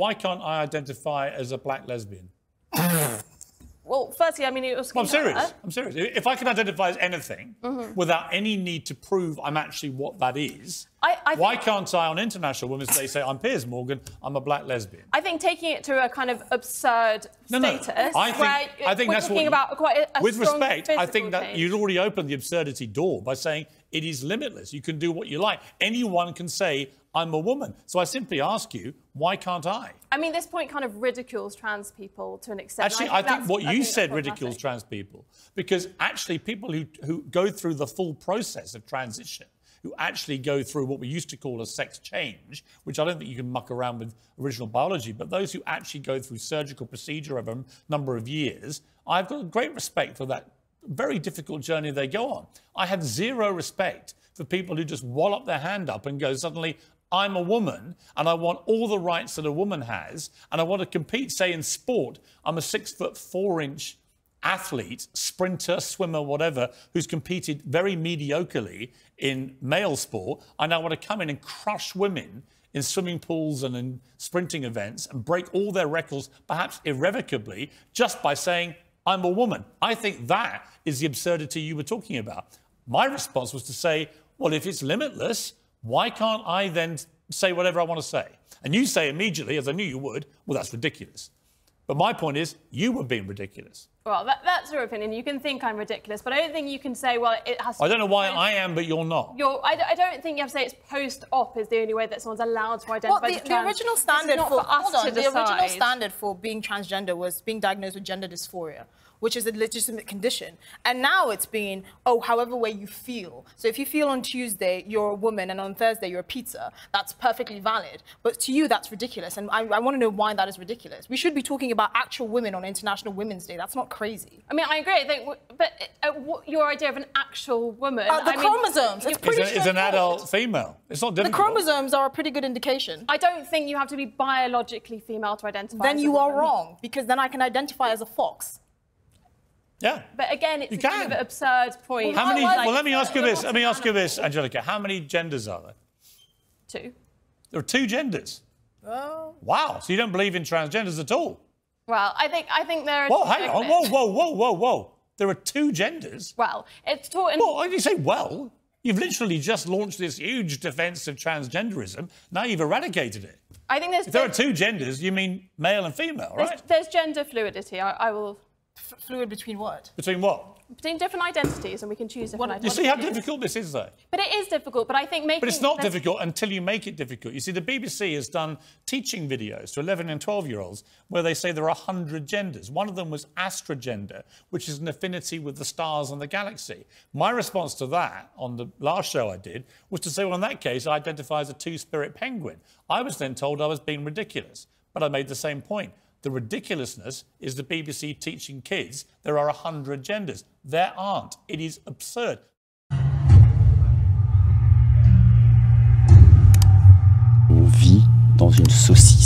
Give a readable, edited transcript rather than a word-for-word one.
why can't I identify as a black lesbian? Well, firstly, I mean, it was... Well, I'm serious. If I can identify as anything without any need to prove I'm actually what that is, why can't I, on International Women's Day, say, I'm Piers Morgan, I'm a black lesbian? I think taking it to a kind of absurd status, I think we're that's talking about quite a with strong respect, I think that change. you'd already opened the absurdity door by saying it is limitless. You can do what you like. Anyone can say, I'm a woman. So I simply ask you, why can't I? I mean, this point kind of ridicules trans people to an extent. Actually, I think what you said ridicules trans people, because actually people who go through the full process of transition, who actually go through what we used to call a sex change, which I don't think you can muck around with original biology, but those who actually go through surgical procedure over a number of years, I've got great respect for that very difficult journey they go on. I have zero respect for people who just wallop their hand up and go, suddenly, I'm a woman and I want all the rights that a woman has and I want to compete, say, in sport. I'm a 6'4" athlete, sprinter, swimmer, whatever, who's competed very mediocrely in male sport. I now want to come in and crush women in swimming pools and in sprinting events and break all their records, perhaps irrevocably, just by saying, I'm a woman. I think that is the absurdity you were talking about. My response was to say, well, if it's limitless, why can't I then say whatever I want to say? And you say immediately, as I knew you would, well, that's ridiculous. But my point is, you were being ridiculous. Well, that's your opinion. You can think I'm ridiculous, but I don't think you can say, well, it has to... I don't know why I am, but you're not. I don't think you have to say it's post-op is the only way that someone's allowed to identify as trans. The original standard the original standard for being transgender was being diagnosed with gender dysphoria, which is a legitimate condition. And now it's being, however way you feel. So if you feel on Tuesday you're a woman and on Thursday you're a pizza, that's perfectly valid. But to you, that's ridiculous. And I want to know why that is ridiculous. We should be talking about actual women on International Women's Day. That's not crazy. I mean, I agree. I think, but your idea of an actual woman... chromosomes. It's an adult female. It's not difficult. The chromosomes are a pretty good indication. I don't think you have to be biologically female to identify Then as you a are woman. wrong, because then I can identify as a fox. Yeah. But again, it's a kind of absurd point. How many, well, let me ask you this. Let me ask you this, Angelica. How many genders are there? 2. There are 2 genders. Oh. Wow. So you don't believe in transgenders at all? Well, I think there are... Whoa, hang on. Whoa. There are 2 genders? Well, it's taught in... Well, you say, well, you've literally just launched this huge defence of transgenderism. Now you've eradicated it. I think there's... If there are 2 genders, you mean male and female, right? There's gender fluidity. I will... Fluid between what? Between what? Between different identities, and we can choose different identities. You see how difficult this is, though? But it is difficult, but I think making... But it's not difficult until you make it difficult. You see, the BBC has done teaching videos to 11 and 12-year-olds where they say there are 100 genders. One of them was astrogender, which is an affinity with the stars and the galaxy. My response to that, on the last show I did, was to say, well, in that case, I identify as a 2-spirit penguin. I was then told I was being ridiculous, but I made the same point. The ridiculousness is the BBC teaching kids there are 100 genders. There aren't. It is absurd. On vit dans une société